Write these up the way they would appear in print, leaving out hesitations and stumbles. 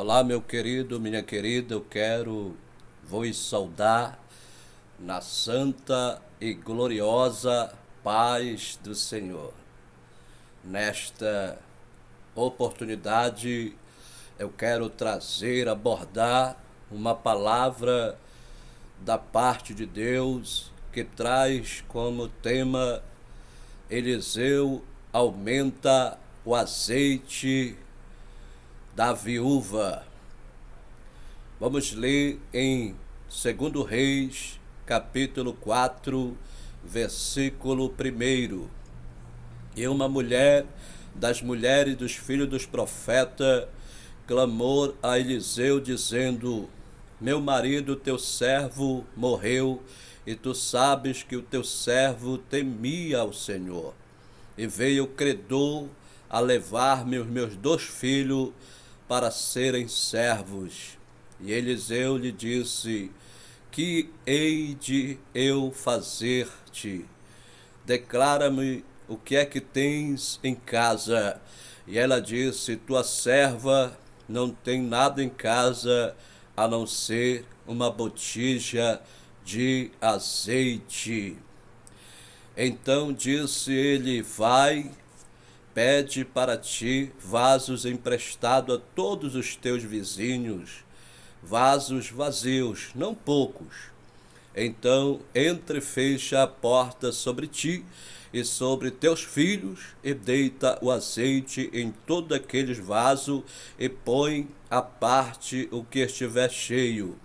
Olá, meu querido, minha querida, eu quero vos saudar na santa e gloriosa paz do Senhor. Nesta oportunidade, eu quero abordar uma palavra da parte de Deus que traz como tema Eliseu aumenta o azeite da viúva. Vamos ler em 2 Reis, capítulo 4, versículo 1. E uma mulher das mulheres dos filhos dos profetas clamou a Eliseu, dizendo: Meu marido, teu servo, morreu, e tu sabes que o teu servo temia ao Senhor. E veio o credor a levar-me os meus 2 filhos para serem servos. E Eliseu lhe disse: Que hei de eu fazer-te? Declara-me o que é que tens em casa. E ela disse: Tua serva não tem nada em casa a não ser uma botija de azeite. Então disse ele: Vai, pede para ti vasos emprestados a todos os teus vizinhos, vasos vazios, não poucos. Então entre, fecha a porta sobre ti e sobre teus filhos, e deita o azeite em todos aqueles vasos, e põe à parte o que estiver cheio.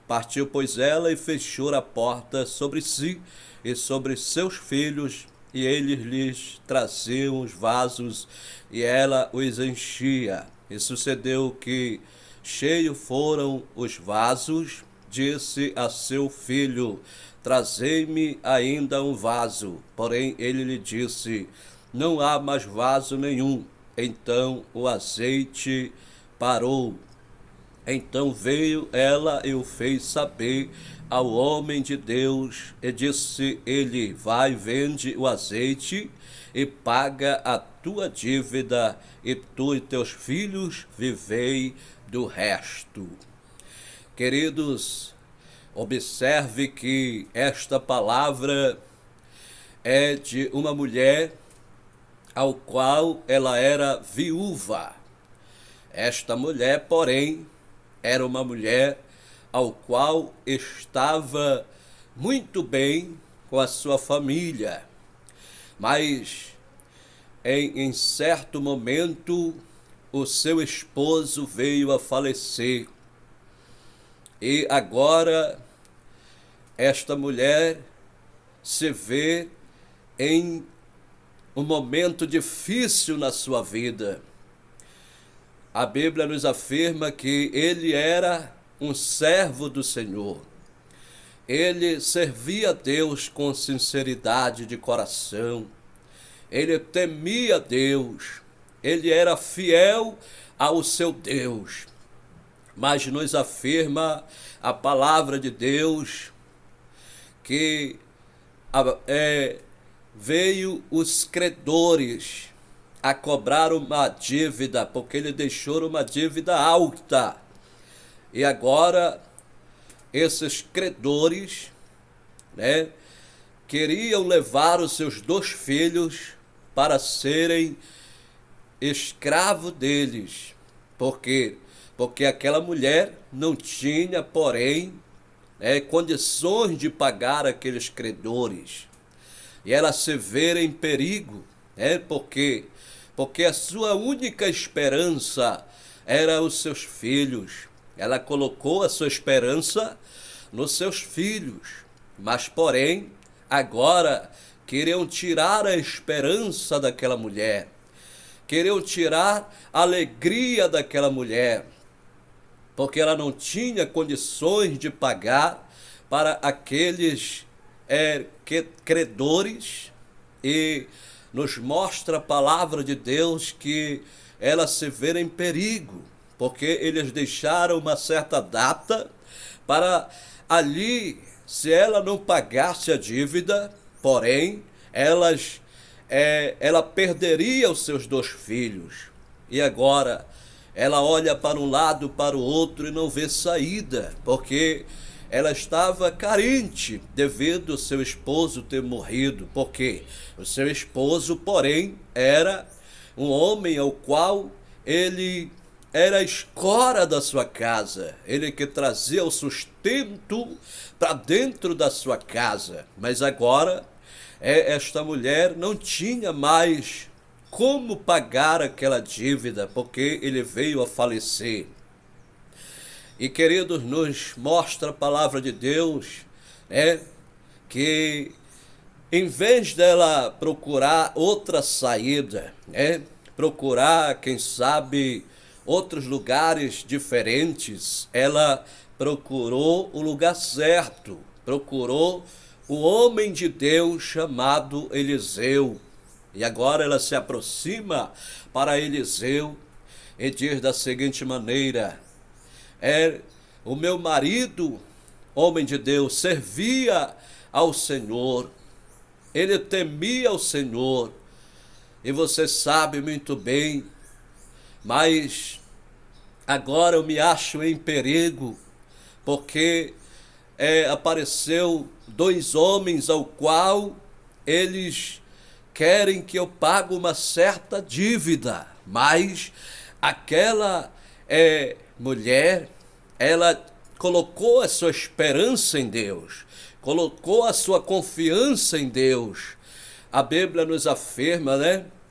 Partiu, pois, ela e fechou a porta sobre si e sobre seus filhos, e eles lhes traziam os vasos, e ela os enchia. E sucedeu que, cheios foram os vasos, disse a seu filho: Trazei-me ainda um vaso. Porém ele lhe disse: Não há mais vaso nenhum. Então o azeite parou. Então veio ela e o fez saber ao homem de Deus, e disse ele: Vai, vende o azeite e paga a tua dívida, e tu e teus filhos vivei do resto. Queridos, observe que esta palavra é de uma mulher ao qual ela era viúva. Esta mulher, porém, era uma mulher ao qual estava muito bem com a sua família. Mas em certo momento o seu esposo veio a falecer. E agora esta mulher se vê em um momento difícil na sua vida. A Bíblia nos afirma que ele era um servo do Senhor. Ele servia a Deus com sinceridade de coração. Ele temia Deus. Ele era fiel ao seu Deus. Mas nos afirma a palavra de Deus que veio os credores a cobrar uma dívida, porque ele deixou uma dívida alta. E agora esses credores, queriam levar os seus 2 filhos para serem escravos deles. Por quê? Porque aquela mulher não tinha, porém, condições de pagar aqueles credores. E ela se vê em perigo, porque a sua única esperança era os seus filhos. Ela colocou a sua esperança nos seus filhos. Mas, porém, agora queriam tirar a esperança daquela mulher. Queriam tirar a alegria daquela mulher. Porque ela não tinha condições de pagar para aqueles credores. E nos mostra a palavra de Deus que ela se vê em perigo, porque eles deixaram uma certa data para ali, se ela não pagasse a dívida, porém, ela perderia os seus 2 filhos. E agora, ela olha para um lado, para o outro e não vê saída, porque ela estava carente devido ao seu esposo ter morrido. Porque o seu esposo, porém, era um homem ao qual ele era a escora da sua casa, ele que trazia o sustento para dentro da sua casa. Mas agora, esta mulher não tinha mais como pagar aquela dívida, porque ele veio a falecer. E, queridos, nos mostra a palavra de Deus, que em vez dela procurar outra saída, procurar, quem sabe, outros lugares diferentes, ela procurou o lugar certo, procurou o homem de Deus chamado Eliseu. E agora ela se aproxima para Eliseu e diz da seguinte maneira: o meu marido, homem de Deus, servia ao Senhor, ele temia o Senhor, e você sabe muito bem, mas agora eu me acho em perigo, porque apareceu 2 homens ao qual eles querem que eu pague uma certa dívida, mas aquela mulher, ela colocou a sua esperança em Deus, colocou a sua confiança em Deus. A Bíblia nos afirma,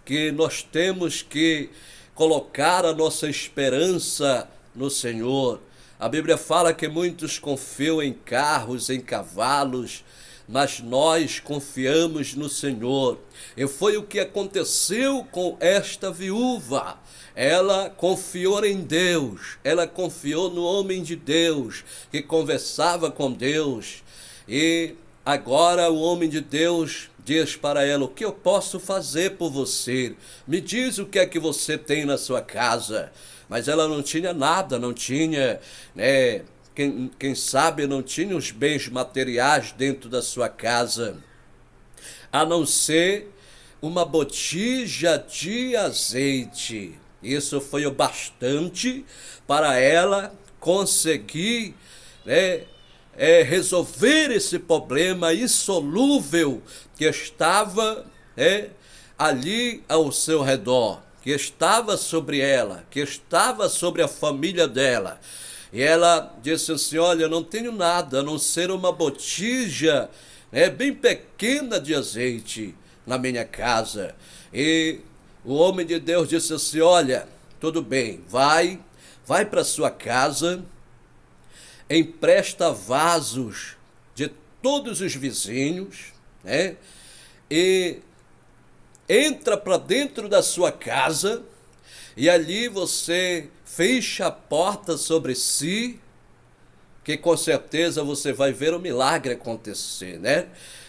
que nós temos que colocar a nossa esperança no Senhor. A Bíblia fala que muitos confiam em carros, em cavalos, mas nós confiamos no Senhor. E foi o que aconteceu com esta viúva. Ela confiou em Deus, ela confiou no homem de Deus, que conversava com Deus. E agora o homem de Deus diz para ela: o que eu posso fazer por você? Me diz o que é que você tem na sua casa. Mas ela não tinha nada, não tinha, quem sabe não tinha os bens materiais dentro da sua casa, a não ser uma botija de azeite. Isso foi o bastante para ela conseguir resolver esse problema insolúvel que estava ali ao seu redor, que estava sobre ela, que estava sobre a família dela. E ela disse assim: olha, eu não tenho nada a não ser uma botija bem pequena de azeite na minha casa. E o homem de Deus disse assim: olha, tudo bem, vai para sua casa, empresta vasos de todos os vizinhos, e entra para dentro da sua casa, e ali você fecha a porta sobre si, que com certeza você vai ver o milagre acontecer,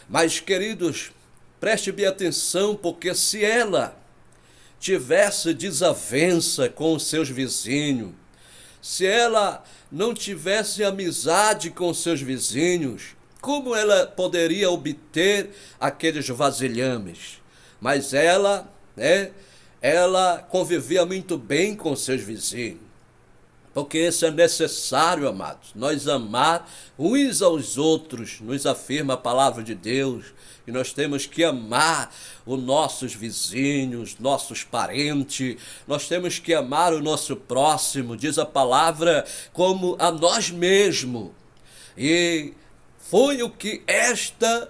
Mas, queridos, preste bem atenção, porque se ela tivesse desavença com os seus vizinhos, se ela não tivesse amizade com os seus vizinhos, como ela poderia obter aqueles vasilhames? Mas ela convivia muito bem com seus vizinhos. Porque isso é necessário, amados, nós amar uns aos outros. Nos afirma a palavra de Deus que nós temos que amar os nossos vizinhos, nossos parentes, nós temos que amar o nosso próximo, diz a palavra, como a nós mesmos. E foi o que esta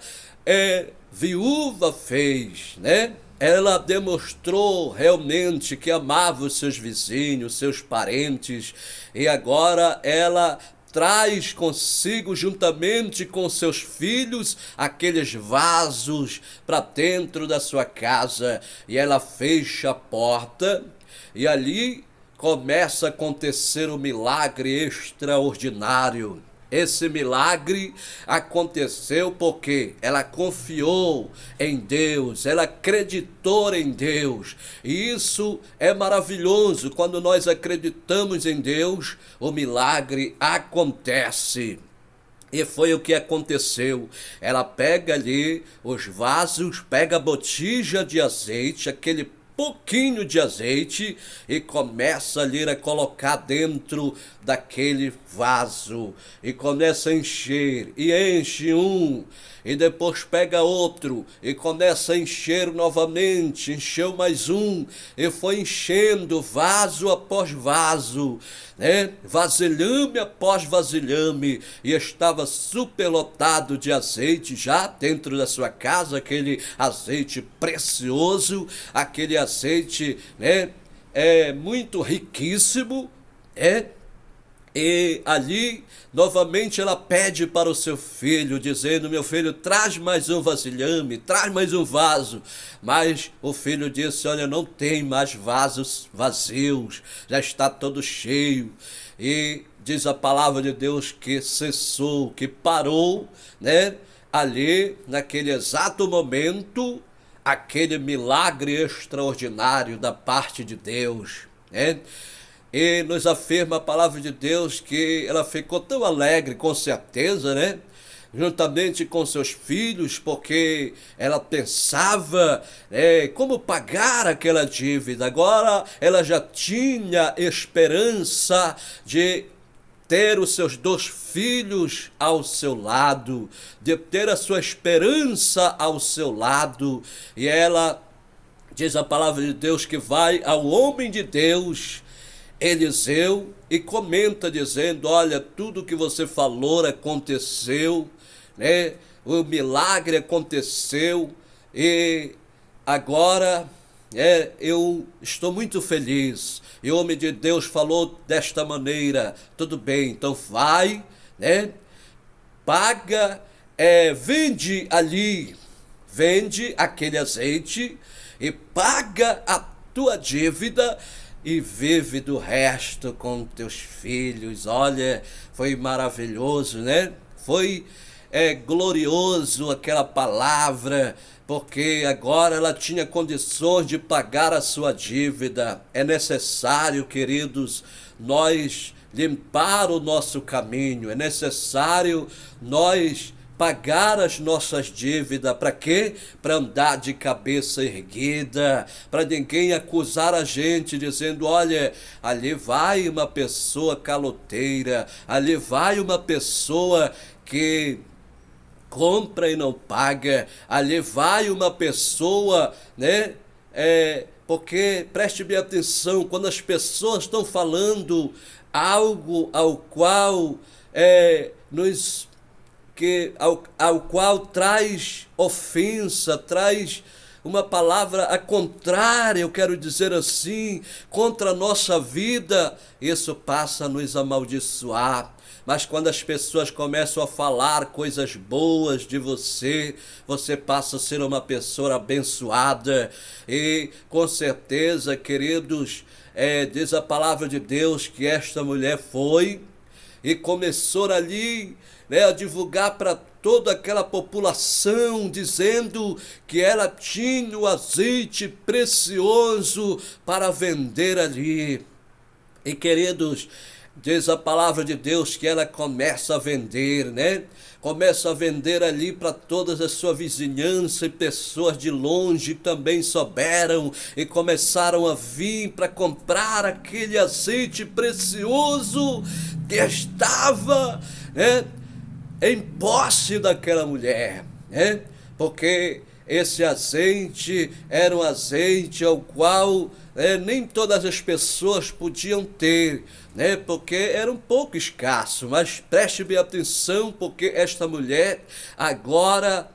viúva fez, Ela demonstrou realmente que amava os seus vizinhos, seus parentes, e agora ela traz consigo, juntamente com seus filhos, aqueles vasos para dentro da sua casa, e ela fecha a porta, e ali começa a acontecer um milagre extraordinário. Esse milagre aconteceu porque ela confiou em Deus, ela acreditou em Deus. E isso é maravilhoso. Quando nós acreditamos em Deus, o milagre acontece. E foi o que aconteceu. Ela pega ali os vasos, pega a botija de azeite, aquele pouquinho de azeite e começa ali a colocar dentro daquele vaso e começa a encher e enche um e depois pega outro e começa a encher novamente, encheu mais um e foi enchendo vaso após vaso, né? Vasilhame após vasilhame, e estava superlotado de azeite já dentro da sua casa, aquele azeite precioso, aquele azeite, né? Muito riquíssimo, E ali, novamente, ela pede para o seu filho, dizendo: meu filho, traz mais um vasilhame, traz mais um vaso. Mas o filho disse: olha, não tem mais vasos vazios, já está todo cheio. E diz a palavra de Deus que cessou, que parou, né? Ali, naquele exato momento, aquele milagre extraordinário da parte de Deus, né? E nos afirma a palavra de Deus que ela ficou tão alegre, com certeza, né? Juntamente com seus filhos, porque ela pensava como pagar aquela dívida. Agora ela já tinha esperança de ter os seus 2 filhos ao seu lado, de ter a sua esperança ao seu lado. E ela, diz a palavra de Deus, que vai ao homem de Deus, Eliseu, e comenta dizendo: olha, tudo que você falou aconteceu, né? O milagre aconteceu e agora eu estou muito feliz. E o homem de Deus falou desta maneira: tudo bem, então vai, né? Paga, vende ali, vende aquele azeite e paga a tua dívida e vive do resto com teus filhos. Olha, foi maravilhoso, né? Foi glorioso aquela palavra, porque agora ela tinha condições de pagar a sua dívida. É necessário, queridos, nós limpar o nosso caminho, é necessário nós pagar as nossas dívidas. Para quê? Para andar de cabeça erguida, para ninguém acusar a gente dizendo: olha, ali vai uma pessoa caloteira, ali vai uma pessoa que compra e não paga, ali vai uma pessoa, né? Porque, preste bem atenção, quando as pessoas estão falando algo ao qual ao qual traz ofensa, traz uma palavra a contrária, eu quero dizer assim, contra a nossa vida, isso passa a nos amaldiçoar. Mas quando as pessoas começam a falar coisas boas de você, você passa a ser uma pessoa abençoada. E com certeza, queridos, diz a palavra de Deus que esta mulher foi e começou ali, né, a divulgar para toda aquela população, dizendo que ela tinha o azeite precioso para vender ali. E, queridos, diz a palavra de Deus que ela começa a vender, né? Começa a vender ali para toda a sua vizinhança, e pessoas de longe também souberam e começaram a vir para comprar aquele azeite precioso que estava, né, em posse daquela mulher, né? Porque esse azeite era um azeite ao qual nem todas as pessoas podiam ter, né? Porque era um pouco escasso. Mas preste bem atenção, porque esta mulher agora